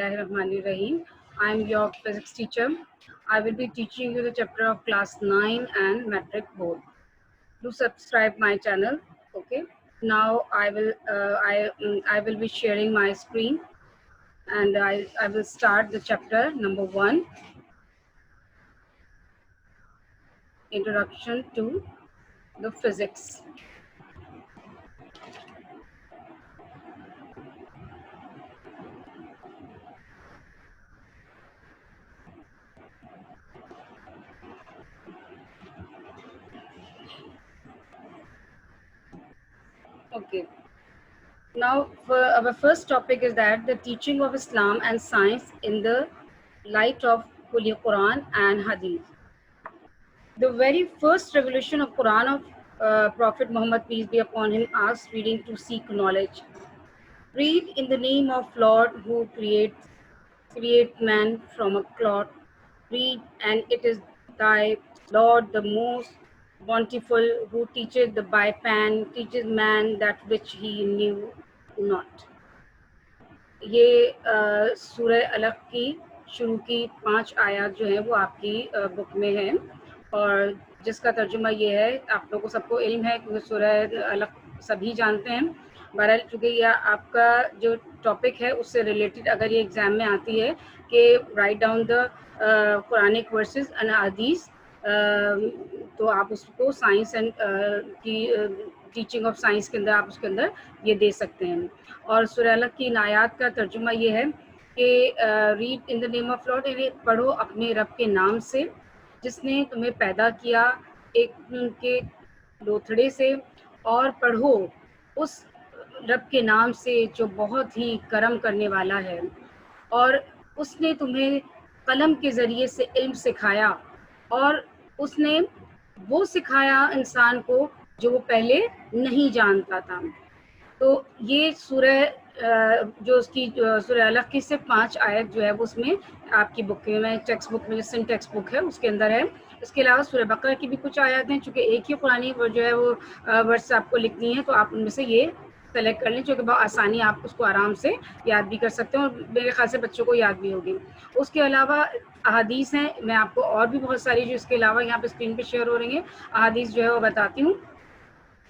Bismillahirrahmanirrahim. I am your physics teacher. I will be teaching you the chapter of class 9 and metric board. Do subscribe my channel. Okay. Now I will be sharing my screen, and I will start the chapter number 1, Introduction to the Physics. Okay. Now, our first topic is that the teaching of Islam and science in the light of Holy Quran and Hadith. The very first revelation of Quran of Prophet Muhammad, peace be upon him, asked reading to seek knowledge. Read in the name of Lord who create man from a clot. Read, and it is thy Lord the most bountiful, who teacheth the bypan, teaches man that which he knew not. یہ سورہ الق کی شروع کی 5 آیات جو ہیں وہ آپ کی بک میں ہیں، اور جس کا ترجمہ یہ ہے، آپ لوگوں کو سب کو علم ہے کیونکہ سورہ الق سبھی جانتے ہیں۔ بہرحال چونکہ یہ آپ کا جو ٹاپک ہے اس سے ریلیٹڈ اگر یہ ایگزام میں آتی ہے کہ write down the Quranic verses and حدیث، تو آپ اس کو سائنس اینڈ کی ٹیچنگ آف سائنس کے اندر آپ اس کے اندر یہ دے سکتے ہیں۔ اور سورہ الق کی ان آیات کا ترجمہ یہ ہے کہ read in the name of Lord, یعنی پڑھو اپنے رب کے نام سے جس نے تمہیں پیدا کیا ایک کے لوتھڑے سے، اور پڑھو اس رب کے نام سے جو بہت ہی کرم کرنے والا ہے، اور اس نے تمہیں قلم کے ذریعے سے علم سکھایا، اور اس نے وہ سکھایا انسان کو جو وہ پہلے نہیں جانتا تھا۔ تو یہ سورہ جو اس کی سورہ الق کی صرف 5 آیت جو ہے وہ اس میں آپ کی بک میں ٹیکسٹ بک میں جو سن ٹیکسٹ بک ہے اس کے اندر ہے۔ اس کے علاوہ سورہ بقرہ کی بھی کچھ آیات ہیں، چونکہ ایک ہی قرآنی جو ہے وہ ورڈس آپ کو لکھنی ہے، تو آپ ان میں سے یہ سلیکٹ کر لیں، چونکہ بہت آسانی آپ اس کو آرام سے یاد بھی کر سکتے ہیں، اور میرے خیال سے بچوں کو یاد بھی ہوگی۔ اس کے علاوہ احادیث ہیں، میں آپ کو اور بھی بہت ساری جو اس کے علاوہ یہاں پہ اسکرین پہ شیئر ہو رہی ہیں احادیث جو ہے وہ بتاتی ہوں۔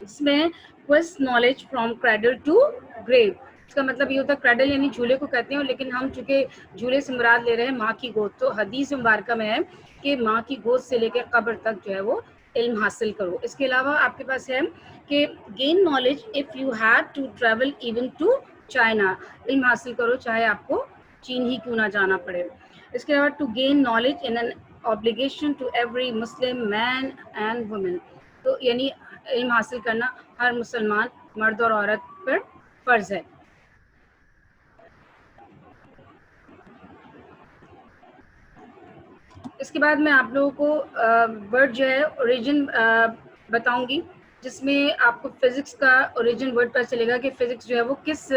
اس میں cost knowledge from cradle to grave, اس کا مطلب یہ ہوتا ہے کریڈل یعنی جھولے کو کہتے ہیں، لیکن ہم چونکہ جھولے سے مراد لے رہے ہیں ماں کی گود، تو حدیث مبارکہ میں ہے کہ ماں کی گود سے لے کے قبر تک جو ہے وہ علم حاصل کرو۔ اس کے علاوہ آپ کے پاس ہے کہ gain knowledge if you had to travel even to China, علم حاصل کرو چاہے آپ کو چین ہی کیوں نہ جانا پڑے۔ اس کے علاوہ to gain knowledge in an obligation to every Muslim man and woman, تو یعنی علم حاصل کرنا ہر مسلمان مرد اور عورت پر فرض ہے۔ اس کے بعد میں آپ لوگوں کو ورڈ جو ہے اوریجن بتاؤں گی، جس میں آپ کو فزکس کا اوریجن ورڈ پتہ چلے گا کہ فزکس جو ہے وہ کس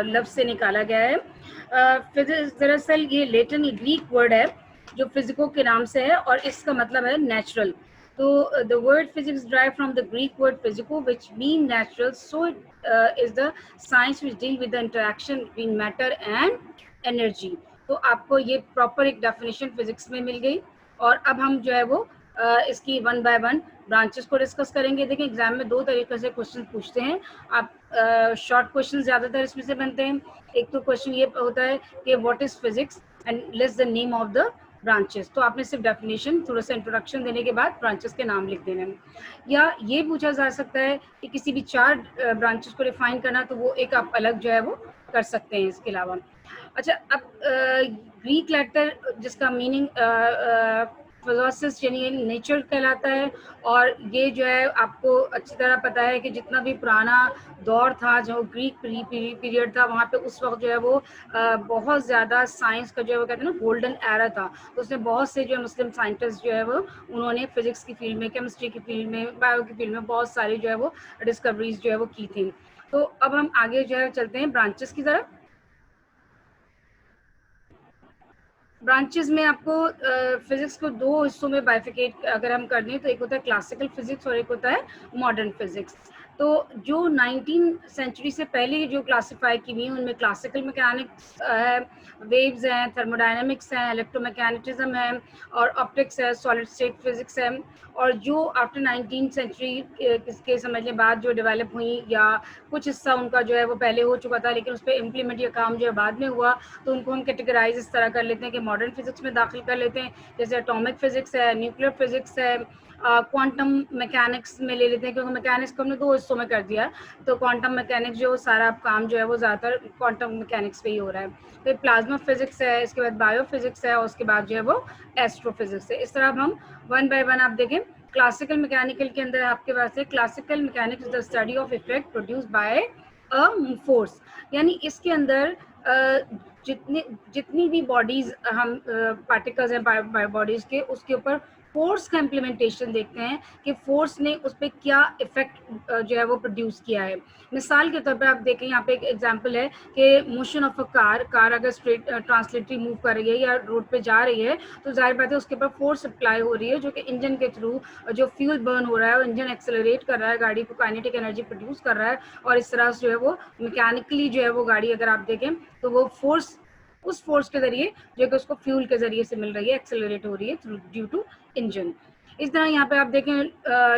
لفظ سے نکالا گیا ہے۔ فزکس دراصل یہ لیٹن گریک ورڈ ہے جو فزیکو کے نام سے ہے، اور اس کا مطلب ہے نیچرل۔ تو the word physics derived from the Greek word physico, which mean natural, so it is the science which deal with the interaction between matter and energy۔ تو آپ کو یہ پراپر ایک ڈیفینیشن فزکس میں مل گئی، اور اب ہم جو ہے وہ اس کی 1 by 1 برانچز کو ڈسکس کریں گے۔ دیکھیں ایگزام میں 2 طریقے سے کوشچن پوچھتے ہیں، آپ شارٹ کوشچن زیادہ تر اس میں سے بنتے ہیں۔ ایک تو کوشچن یہ ہوتا ہے کہ what is physics and list the name of the branches, تو آپ نے صرف ڈیفینیشن تھوڑا سا انٹروڈکشن دینے کے بعد برانچز کے نام لکھ دینے ہیں۔ یا یہ پوچھا جا سکتا ہے کہ کسی بھی 4 برانچز کو ڈیفائن کرنا، تو وہ ایک آپ الگ جو ہے وہ کر سکتے ہیں اس کے علاوہ۔ اچھا، اب گریک لیٹر جس کا میننگ فزوسس یعنی نیچر کہلاتا ہے، اور یہ جو ہے آپ کو اچھی طرح پتہ ہے کہ جتنا بھی پرانا دور تھا جو گریک پیریڈ تھا، وہاں پہ اس وقت جو ہے وہ بہت زیادہ سائنس کا جو ہے وہ کہتے ہیں نا گولڈن ایرا تھا، تو اس میں بہت سے جو ہے مسلم سائنٹسٹ جو ہے وہ انہوں نے فزکس کی فیلڈ میں، کیمسٹری کی فیلڈ میں، بایو کی فیلڈ میں بہت ساری جو ہے وہ ڈسکوریز جو ہے وہ کی تھیں۔ تو اب ہم آگے جو ہے چلتے ہیں برانچز کی طرف۔ برانچز میں آپ کو فزکس کو 2 حصوں میں بائیفیکیٹ اگر ہم کر دیں تو ایک ہوتا ہے کلاسیکل فزکس اور ایک ہوتا ہے ماڈرن فزکس۔ تو جو 19 سینچری سے پہلے جو کلاسیفائی کی ہوئی ہیں ان میں کلاسیکل میکینکس ہے، ویوز ہیں، تھرموڈائنمکس ہیں، الیکٹرو میکینٹزم ہے اور آپٹکس ہے، سالڈ اسٹیٹ فزکس ہے. اور جو آفٹر 19 سینچری کے سمجھ لیں بعد جو ڈیولپ ہوئی یا کچھ حصہ ان کا جو ہے وہ پہلے ہو چکا تھا لیکن اس پہ امپلیمنٹ یا کام جو ہے بعد میں ہوا، تو ان کو ہم کیٹیگرائز اس طرح کر لیتے ہیں کہ ماڈرن فزکس میں داخل کر لیتے ہیں، جیسے اٹامک فزکس ہے، نیوکلیر فزکس ہے، کوانٹم میکینکس میں لے لیتے ہیں کیونکہ میکینکس کو ہم نے 2 حصوں میں کر دیا ہے، تو کوانٹم میکینکس جو سارا کام جو ہے وہ زیادہ تر کوانٹم میکینکس پہ ہی ہو رہا ہے. پھر پلازما فزکس ہے، اس کے بعد بایو فزکس ہے اور اس کے بعد جو ہے وہ ایسٹرو فزکس ہے. اس طرح ہم ون بائی ون آپ دیکھیں. کلاسیکل میکینیکل کے اندر آپ کے پاس ہے classical mechanics is the study of effect produce by force, یعنی اس کے اندر جتنی بھی باڈیز ہم پارٹیکلز ہیں باڈیز کے، اس کے اوپر فورس کا امپلیمنٹیشن دیکھتے ہیں کہ فورس نے اس پہ کیا افیکٹ جو ہے وہ پروڈیوس کیا ہے. مثال کے طور پہ آپ دیکھیں یہاں پہ ایک ایگزامپل ہے کہ موشن آف اے کار اگر اسٹریٹ ٹرانسلیٹری موو کر رہی ہے یا روڈ پہ جا رہی ہے تو ظاہر بات ہے اس کے اوپر فورس اپلائی ہو رہی ہے جو کہ انجن کے تھرو جو فیول برن ہو رہا ہے اور انجن ایکسلریٹ کر رہا ہے، گاڑی کو کائنیٹک انرجی پروڈیوس کر رہا ہے اور اس طرح سے جو ہے وہ میکینکلی جو ہے وہ گاڑی اگر آپ دیکھیں تو وہ فورس اس فورس کے ذریعے جو کہ اس کو فیول کے ذریعے سے مل رہی ہے، ایکسلریٹ ہو رہی ہے ڈیو ٹو انجن. اس طرح یہاں پہ آپ دیکھیں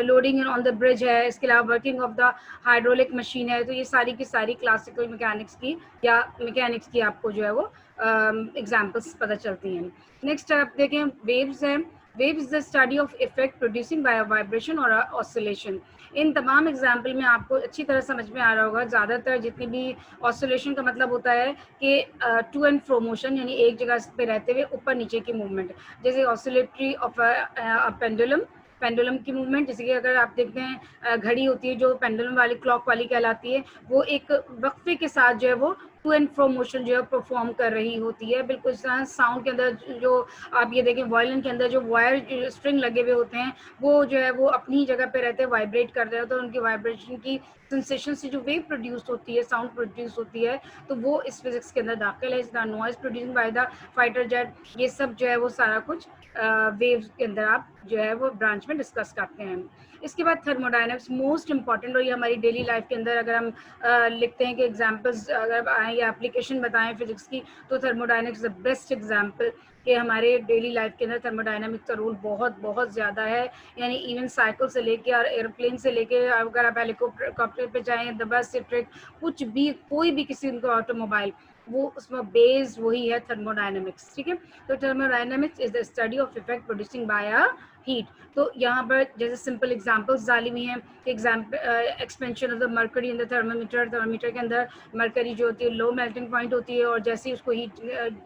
لوڈنگ آن دا برج ہے، اس کے علاوہ working of the hydraulic machine ہے. تو یہ ساری کی ساری کلاسیکل میکینکس کی یا میکینکس کی آپ کو جو ہے وہ ایگزامپلس پتہ چلتی ہیں. نیکسٹ آپ دیکھیں ویوز ہے. Wave is the study of effect producing by vibration اور آسولیشن. ان تمام ایگزامپل میں آپ کو اچھی طرح سمجھ میں آ رہا ہوگا زیادہ تر جتنی بھی آسولیشن کا مطلب ہوتا ہے کہ ٹو اینڈ فرو موشن، یعنی ایک جگہ پہ رہتے ہوئے اوپر نیچے کی موومنٹ، جیسے آسولیٹری آف پینڈولم کی موومنٹ. جیسے کہ اگر آپ دیکھتے ہیں گھڑی ہوتی ہے جو پینڈولم والی کلاک والی کہلاتی ہے، وہ ایک وقفے کے ساتھ جو ہے وہ ٹو اینڈ فرو موشن جو ہے پرفارم کر رہی ہوتی ہے. بالکل اس طرح ساؤنڈ کے اندر جو آپ یہ دیکھیں وائلن کے اندر جو وائر اسٹرنگ لگے ہوئے ہوتے ہیں وہ جو ہے وہ اپنی جگہ پہ رہتے ہیں، وائبریٹ کر رہے ہوتے ہیں، ان کی وائبریشن کی سنسیشن سے جو ویو پروڈیوس ہوتی ہے، ساؤنڈ پروڈیوس ہوتی ہے، تو وہ اس فزکس کے اندر داخل ہے. اس طرح noise producing by the fighter jet, یہ سب جو ہے وہ سارا کچھ ویوز کے اندر آپ جو ہے وہ برانچ میں ڈسکس کرتے ہیں. اس کے بعد تھرموڈائنمکس موسٹ امپورٹنٹ، اور یہ ہماری ڈیلی لائف کے اندر اگر ہم لکھتے ہیں کہ ایگزامپلس اگر آئیں یا اپلیکیشن بتائیں فزکس کی تو تھرموڈائنمکس دا بیسٹ ایگزامپل کہ ہمارے ڈیلی لائف کے اندر تھرموڈائنمکس کا رول بہت بہت زیادہ ہے. یعنی ایون سائیکل سے لے کے اور ایئروپلین سے لے کے اگر آپ ہیلیکاپٹر پہ جائیں، دا بس، ٹرک، کچھ بھی کوئی بھی کسی کا آٹو موبائل، وہ اس میں بیس وہی ہے تھرموڈائنمکس. ٹھیک ہے، تو thermodynamics is the study of effect producing by heat. تو یہاں پر جیسے سمپل ایگزامپلس ڈالی ہوئی ہیں کہ expansion of the mercury in the thermometer کے اندر مرکری جو ہوتی ہے لو میلٹنگ پوائنٹ ہوتی ہے اور جیسے ہی اس کو ہیٹ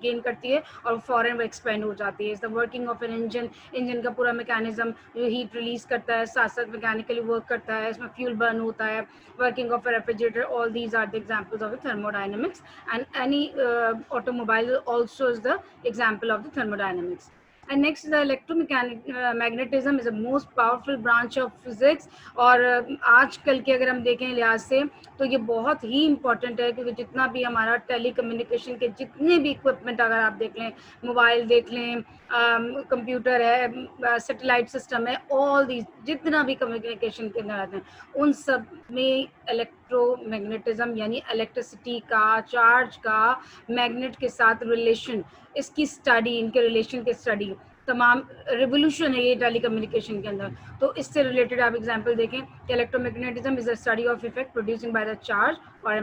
گین کرتی ہے اور فوراً وہ ایکسپینڈ ہو جاتی ہے. اس the working of an engine کا پورا میکینزم جو ہیٹ ریلیز کرتا ہے ساتھ ساتھ میکینیکلی ورک کرتا ہے، اس میں فیول برن ہوتا ہے. Working of a refrigerator, all these are the examples of the thermodynamics, and any automobile also is the example of the thermodynamics. And next, the electromagnetism is the most powerful branch of physics. اور آج کل کے اگر ہم دیکھیں لحاظ سے تو یہ بہت ہی امپورٹنٹ ہے کیونکہ جتنا بھی ہمارا ٹیلی کمیونیکیشن کے جتنے بھی اکوپمنٹ اگر آپ دیکھ لیں، موبائل دیکھ لیں، کمپیوٹر ہے، سیٹلائٹ سسٹم ہے، آل دیز جتنا بھی کمیونیکیشن کے اندر آتے ہیں ان سب میں الیکٹرو میگنیٹزم یعنی الیکٹریسٹی کا، چارج کا میگنیٹ کے ساتھ ریلیشن، اس کی اسٹڈی، ان کے ریلیشن کی اسٹڈی تمام ریولیوشن ہے یہ ٹیلی کمیونیکیشن کے اندر. تو اس سے ریلیٹڈ آپ ایگزامپل دیکھیں کہ electromagnetism is the study of effect producing by the charge اور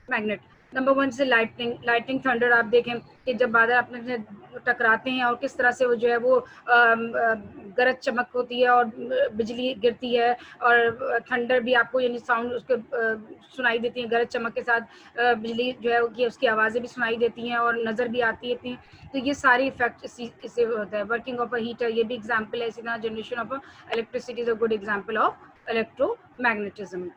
میگنیٹ. نمبر 1 سے لائٹنگ تھنڈر آپ دیکھیں کہ جب بادل اپنے سے ٹکراتے ہیں اور کس طرح سے وہ جو ہے وہ گرج چمک ہوتی ہے اور بجلی گرتی ہے، اور تھنڈر بھی آپ کو یعنی ساؤنڈ اس کے سنائی دیتی ہیں، گرج چمک کے ساتھ بجلی جو ہے کہ اس کی آوازیں بھی سنائی دیتی ہیں اور نظر بھی آتی ہیں. تو یہ ساری افیکٹ اس سے ہوتا ہے. ورکنگ آف اے ہیٹر یہ بھی ایگزامپل ہے. اسی طرح generation of electricity is a good example of electro magnetism.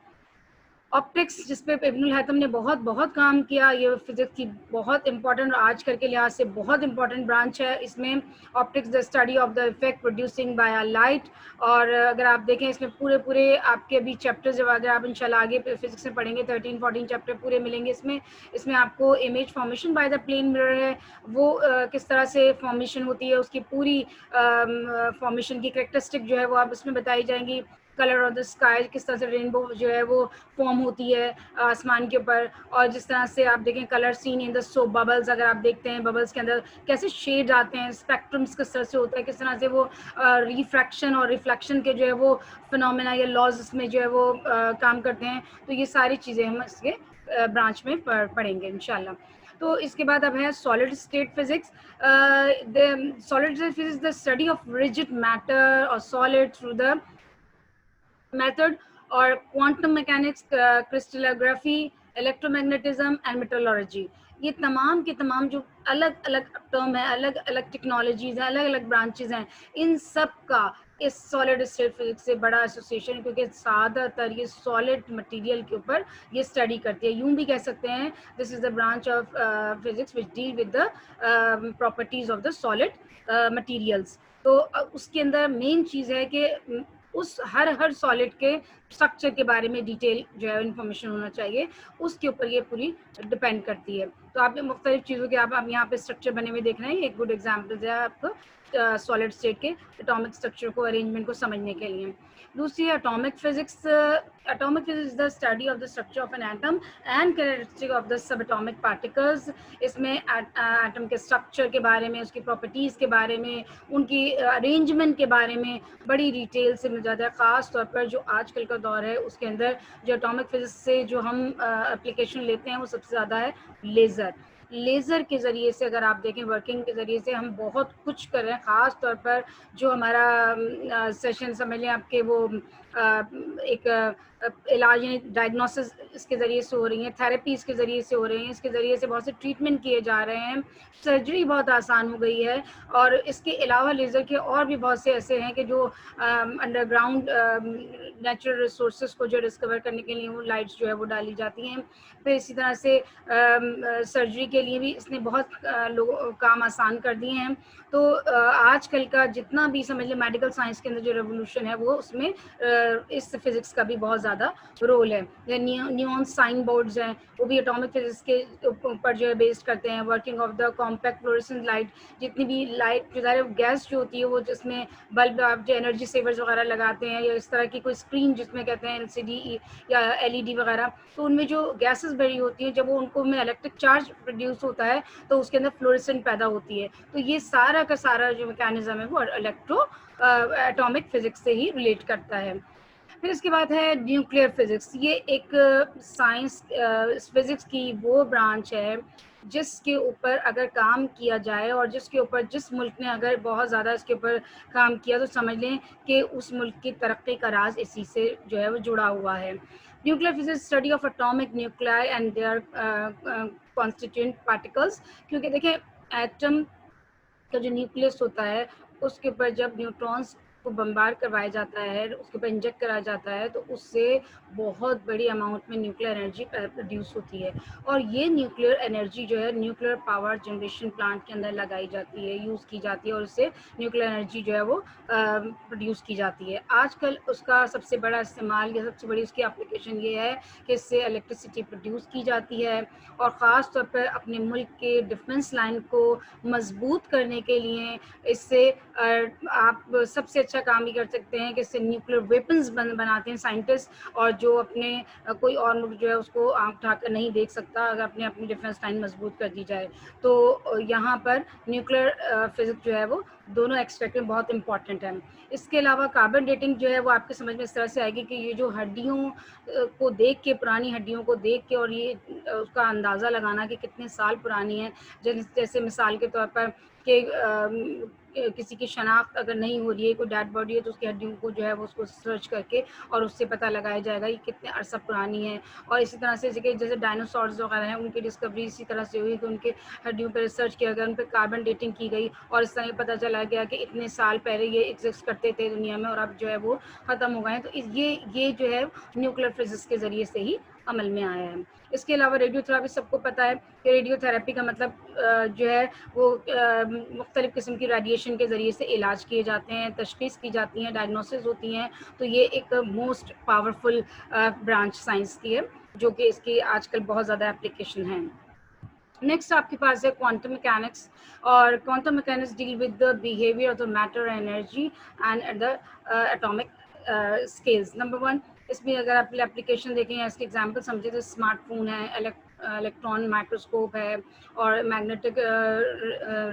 Optics جس پہ ابن الہیثم نے بہت کام کیا، یہ فزکس کی بہت امپورٹنٹ اور آج کل کے لحاظ سے بہت امپورٹنٹ برانچ ہے. اس میں optics the study of the effect producing by light. اور اگر آپ دیکھیں اس میں پورے آپ کے بھی چیپٹرز جب اگر آپ انشاءاللہ آگے فزکس میں پڑھیں گے 13-14 چیپٹر پورے ملیں گے. اس میں آپ کو image formation by the plane mirror ہے، وہ کس طرح سے فارمیشن ہوتی ہے، اس کی پوری فارمیشن کی کریکٹرسٹک جو ہے وہ آپ اس میں بتائی جائیں گی. کلر آف دا اسکائی، کس طرح سے رینبو جو ہے وہ فارم ہوتی ہے آسمان کے اوپر، اور جس طرح سے آپ دیکھیں کلر سین ان دا سوپ ببلز، اگر آپ دیکھتے ہیں ببلز کے اندر کیسے شیڈ آتے ہیں، اسپیکٹرمس کس طرح سے ہوتا ہے، کس طرح سے وہ ریفریکشن اور ریفلیکشن کے جو ہے وہ فنومینا یا لاز اس میں جو ہے وہ کام کرتے ہیں. تو یہ ساری چیزیں ہم اس کے برانچ میں پڑھیں گے انشاءاللہ. تو اس کے بعد اب ہے solid state physics. Solid state physics the study of rigid matter اور سالڈ تھرو دا میتھڈ اور quantum mechanics, crystallography, electromagnetism and metrology. یہ تمام کے تمام جو الگ الگ ٹرم ہیں، الگ الگ ٹیکنالوجیز ہیں، الگ الگ برانچز ہیں، ان سب کا اس سالڈ اسٹیٹ فزکس سے بڑا ایسوسیشن ہے، کیونکہ زیادہ تر یہ سالڈ مٹیریل کے اوپر یہ اسٹڈی کرتی ہے. یوں بھی کہہ سکتے ہیں this is the branch of physics which deal with the properties of the solid materials. تو اس کے اندر مین چیز ہے کہ اس ہر سالڈ کے اسٹرکچر کے بارے میں ڈیٹیل جو ہے انفارمیشن ہونا چاہیے، اس کے اوپر یہ پوری ڈپینڈ کرتی ہے. تو آپ نے مختلف چیزوں کے آپ یہاں پہ اسٹرکچر بنے ہوئے دیکھ رہے ہیں. ایک گڈ ایگزامپل ہے آپ کو سالڈ اسٹیٹ کے اٹامک اسٹرکچر کو، ارینجمنٹ کو سمجھنے کے لیے. دوسری ہے atomic physics. Atomic physics is the study of the structure of an atom and characteristic of the sub atomic particles. اس میں ایٹم کے اسٹرکچر کے بارے میں، اس کی پراپرٹیز کے بارے میں، ان کی ارینجمنٹ کے بارے میں بڑی ڈیٹیل سے مل جاتا ہے. خاص طور پر جو آج کل کا دور ہے اس کے اندر جو اٹامک فزکس سے جو ہم اپلیکیشن لیتے ہیں وہ سب سے زیادہ ہے لیزر. لیزر کے ذریعے سے اگر آپ دیکھیں ورکنگ کے ذریعے سے ہم بہت کچھ کر رہے ہیں. خاص طور پر جو ہمارا سیشن سمجھ لیں آپ کے وہ ایک علاج ڈائگنوسس اس کے ذریعے سے ہو رہی ہیں، تھراپی اس کے ذریعے سے ہو رہی ہیں، اس کے ذریعے سے بہت سے ٹریٹمنٹ کیے جا رہے ہیں، سرجری بہت آسان ہو گئی ہے. اور اس کے علاوہ لیزر کے اور بھی بہت سے ایسے ہیں کہ جو انڈر گراؤنڈ نیچرل ریسورسز کو جو ڈسکور کرنے کے لیے وہ لائٹس جو ہے وہ ڈالی جاتی ہیں. پھر اسی طرح سے سرجری کے لیے بھی اس نے بہت لوگوں کام آسان کر دیے ہیں. تو آج کل کا جتنا بھی سمجھ لیں میڈیکل سائنس کے اندر جو ریولیوشن ہے وہ اس میں اس فزکس کا بھی بہت زیادہ رول ہے. نیون سائن بورڈز ہیں وہ بھی اٹامک فزکس کے اوپر جو ہے بیسڈ کرتے ہیں. Working of the compact fluorescent light, جتنی بھی لائٹ جو ظاہر گیس جو ہوتی ہے وہ جس میں بلب آپ جو انرجی سیورز وغیرہ لگاتے ہیں، یا اس طرح کی کوئی اسکرین جس میں کہتے ہیں LCD یا LED وغیرہ، تو ان میں جو گیسز بھری ہوتی ہیں جب وہ ان کو میں الیکٹرک چارج پروڈیوس ہوتا ہے تو اس کے اندر فلوریسنٹ پیدا ہوتی ہے. تو یہ سارا کا سارا جو میکینزم ہے وہ اٹامک فزکس سے ہی ریلیٹ کرتا ہے. پھر اس کے بعد ہے نیوکلیئر فزکس. یہ ایک سائنس فزکس کی وہ برانچ ہے جس کے اوپر اگر کام کیا جائے اور جس کے اوپر جس ملک نے اگر بہت زیادہ اس کے اوپر کام کیا تو سمجھ لیں کہ اس ملک کی ترقی کا راز اسی سے جو ہے وہ جڑا ہوا ہے. Nuclear physics study of atomic nuclei and their constituent particles. کیونکہ دیکھیں ایٹم کا جو نیوکلیس ہوتا ہے اس کے اوپر جب نیوٹرونس کو بمبار کروایا جاتا ہے، اس کے اوپر انجیکٹ کرایا جاتا ہے تو اس سے بہت بڑی اماؤنٹ میں نیوکلیئر انرجی پروڈیوس ہوتی ہے. اور یہ نیوکلیئر انرجی جو ہے نیوکلیئر پاور جنریشن پلانٹ کے اندر لگائی جاتی ہے، یوز کی جاتی ہے، اور اس سے نیوکلیئر انرجی جو ہے وہ پروڈیوس کی جاتی ہے. آج کل اس کا سب سے بڑا استعمال یا سب سے بڑی اس کی اپلیکیشن یہ ہے کہ اس سے الیکٹریسٹی پروڈیوس کی جاتی ہے. اور خاص طور پر اپنے ملک کے ڈیفنس لائن کو مضبوط کرنے کے لیے اس سے آپ سب سے اچھا کام بھی کر سکتے ہیں کہ اس سے نیوکلیئر ویپنز بناتے ہیں سائنٹسٹ. اور جو اپنے کوئی اور ملک جو ہے اس کو آنکھ اٹھا کر نہیں دیکھ سکتا اگر اپنی ڈیفنس لائن مضبوط کر دی جائے. تو یہاں پر نیوکلیئر فزکس جو ہے وہ دونوں ایکسپیکٹ میں بہت امپورٹنٹ ہے. اس کے علاوہ کاربن ڈیٹنگ جو ہے وہ آپ کے سمجھ میں اس طرح سے آئے گی کہ یہ جو ہڈیوں کو دیکھ کے، پرانی ہڈیوں کو دیکھ کے اور یہ اس کا اندازہ لگانا کہ کتنے سال پرانی ہے. جیسے مثال کے طور پر کہ کسی کی شناخت اگر نہیں ہو رہی ہے، کوئی ڈیڈ باڈی ہے تو اس کی ہڈیوں کو جو ہے وہ اس کو سرچ کر کے اور اس سے پتہ لگایا جائے گا یہ کتنے عرصہ پرانی ہے. اور اسی طرح سے جیسے ڈائناسورز وغیرہ ہیں ان کی ڈسکوری اسی طرح سے ہوئی کہ ان کے ہڈیوں پہ ریسرچ کیا گیا، ان پہ کاربن ڈیٹنگ کی گئی اور اس طرح یہ پتہ چلا گیا کہ اتنے سال پہلے یہ ایگزسٹ کرتے تھے دنیا میں اور اب جو ہے وہ ختم ہو گئے ہیں. تو یہ جو ہے نیوکلیئر فزکس کے ذریعے سے ہی عمل میں آیا ہے. اس کے علاوہ ریڈیو تھراپی سب کو پتہ ہے کہ ریڈیو تھراپی کا مطلب جو ہے وہ مختلف قسم کی ریڈیشن کے ذریعے سے علاج کیے جاتے ہیں، تشخیص کی جاتی ہیں، ڈائگنوسس ہوتی ہیں. تو یہ ایک موسٹ پاورفل برانچ سائنس کی ہے جو کہ اس کی آج کل بہت زیادہ اپلیکیشن ہیں. نیکسٹ آپ کے پاس ہے کوانٹم میکینکس. اور quantum mechanics deal with the behaviour of the matter energy and the atomic scales. Number 1 اس میں اگر آپ اپلیکیشن دیکھیں یا اس کی ایگزامپل سمجھیں تو اسمارٹ فون ہے, الیکٹران مائکروسکوپ ہے, اور میگنیٹک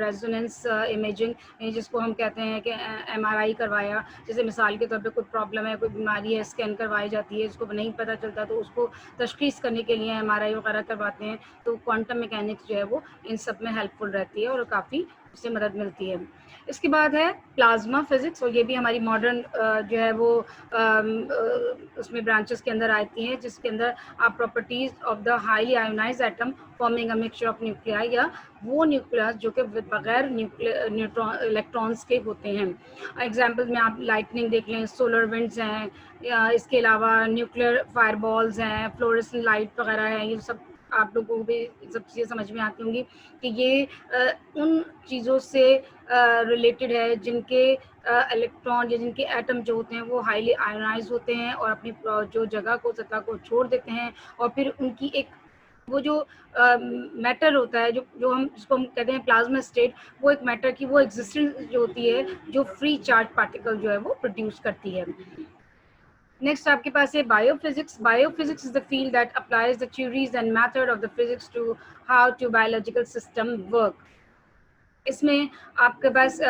ریزوننس امیجنگ جس کو ہم کہتے ہیں کہ MRI کروایا, جیسے مثال کے طور پہ کوئی پرابلم ہے, کوئی بیماری ہے, اسکین کروائی جاتی ہے, اس کو نہیں پتہ چلتا تو اس کو تشخیص کرنے کے لیے MRI وغیرہ کرواتے ہیں. تو کوانٹم میکینکس جو ہے وہ ان سب میں ہیلپ فل رہتی ہے اور کافی اس سے مدد ملتی ہے. اس کے بعد ہے پلازما فزکس, اور یہ بھی ہماری ماڈرن جو ہے وہ اس میں برانچز کے اندر آتی ہیں, جس کے اندر آپ properties of the highly ionised atom forming a mixture of nuclei, یا وہ نیوکلیس جو کہ بغیر الیکٹرانس کے ہوتے ہیں. ایگزامپل میں آپ لائٹننگ دیکھ لیں, سولر ونڈز ہیں, یا اس کے علاوہ نیوکلیئر فائر بالز ہیں, فلوریسنٹ لائٹ وغیرہ ہیں. یہ سب آپ لوگوں کو بھی سب چیزیں سمجھ میں آتی ہوں گی کہ یہ ان چیزوں سے ریلیٹڈ ہے جن کے الیکٹران یا جن کے ایٹم جو ہوتے ہیں وہ ہائیلی آئونائز ہوتے ہیں اور اپنی جو جگہ کو سطح کو چھوڑ دیتے ہیں, اور پھر ان کی ایک وہ جو میٹر ہوتا ہے جو ہم جس کو ہم کہتے ہیں پلازما اسٹیٹ, وہ ایک میٹر کی وہ ایگزسٹنس جو ہوتی ہے جو فری چارج پارٹیکل جو ہے وہ پروڈیوس کرتی ہے. نیکسٹ آپ کے پاس ہے biophysics. Biophysics is the field that applies the theories and method of the physics to how to biological system work. اس میں آپ کے پاس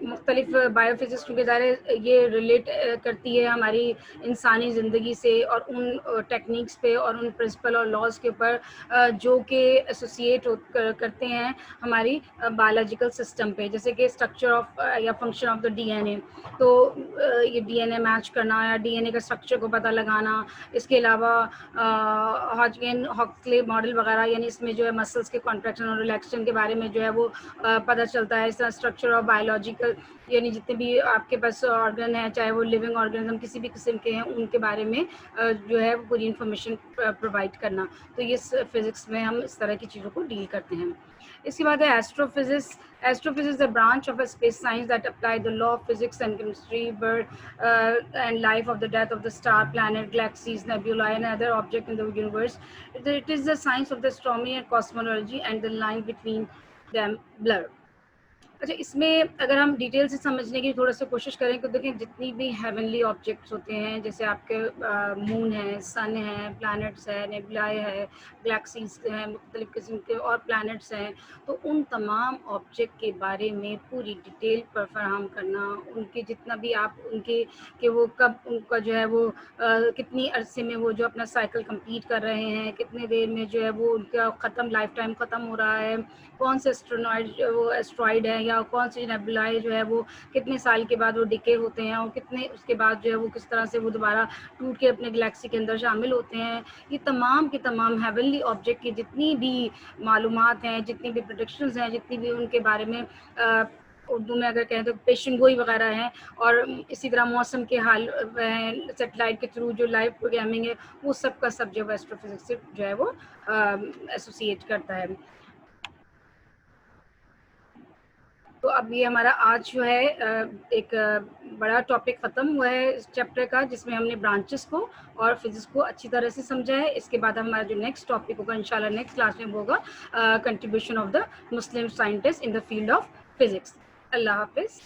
مختلف بایو فزکس کے ظاہر یہ ریلیٹ کرتی ہے ہماری انسانی زندگی سے, اور ان ٹیکنیکس پہ اور ان پرنسپل اور لاز کے اوپر جو کہ ایسوسیٹ کرتے ہیں ہماری بایولوجیکل سسٹم پہ, جیسے کہ اسٹرکچر آف یا فنکشن آف دا DNA. تو یہ DNA میچ کرنا یا DNA کا اسٹرکچر کو پتہ لگانا, اس کے علاوہ ہاکسلے ماڈل وغیرہ, یعنی اس میں جو ہے مسلس کے کانٹریکشن اور ریلیکسن کے بارے میں جو ہے وہ پتہ چلتا ہے. اس طرح اسٹرکچر آف بایولوجیکل, یعنی جتنے بھی آپ کے پاس آرگن ہیں, چاہے وہ لیونگ آرگنزم کسی بھی قسم کے ہیں, ان کے بارے میں جو ہے پوری انفارمیشن پرووائڈ کرنا. تو یہ فزکس میں ہم اس طرح کی چیزوں کو ڈیل کرتے ہیں. اس کے بعد ہے astrophysics. Astrophysics is a branch of a space science that apply the law of physics and chemistry, birth and life of the death of the star, planet, galaxies, nebulae and other objects in the universe. It is the science of the astronomy and cosmology, and the line between them blur. اچھا, اس میں اگر ہم detail سے سمجھنے کی تھوڑا سا کوشش کریں تو دیکھیں جتنی بھی ہیونلی آبجیکٹس ہوتے ہیں, جیسے آپ کے مون ہے, سن ہے, پلانٹس ہے, نیبولائے ہے, گلیکسیز ہیں, مختلف قسم کے اور پلانٹس ہیں, تو ان تمام آبجیکٹ کے بارے میں پوری ڈیٹیل پر فراہم کرنا, ان کے جتنا بھی آپ ان کے کہ وہ کب ان کا جو ہے وہ کتنی عرصے میں وہ جو اپنا سائیکل کمپلیٹ کر رہے ہیں, کتنے دیر میں جو ہے وہ ان کا لائف ٹائم ختم ہو رہا ہے, کون سے ایسٹرائڈ ہے یا کون سی نیبولائی جو ہے وہ کتنے سال کے بعد وہ ڈکے ہوتے ہیں, اور کتنے اس کے بعد جو ہے وہ کس طرح سے وہ دوبارہ ٹوٹ کے اپنے گلیکسی کے اندر شامل ہوتے ہیں. یہ تمام کے تمام ہیونلی آبجیکٹ کی جتنی بھی معلومات ہیں, جتنی بھی پروڈکشنز ہیں, جتنی بھی ان کے بارے میں اردو میں اگر کہیں تو پیشن گوئی وغیرہ ہیں, اور اسی طرح موسم کے حال ہیں, سیٹلائٹ کے تھرو جو لائیو پروگرامنگ ہے, وہ سب کا سب جو ایسٹرو فزکس سے جو ہے وہ ایسوسیٹ کرتا ہے. تو اب یہ ہمارا آج جو ہے ایک بڑا ٹاپک ختم ہوا ہے اس چیپٹر کا, جس میں ہم نے برانچز کو اور فزکس کو اچھی طرح سے سمجھا ہے. اس کے بعد ہمارا جو نیکسٹ ٹاپک ہوگا انشاءاللہ نیکسٹ کلاس میں ہوگا contribution of the Muslim scientist in the field of physics. اللہ حافظ.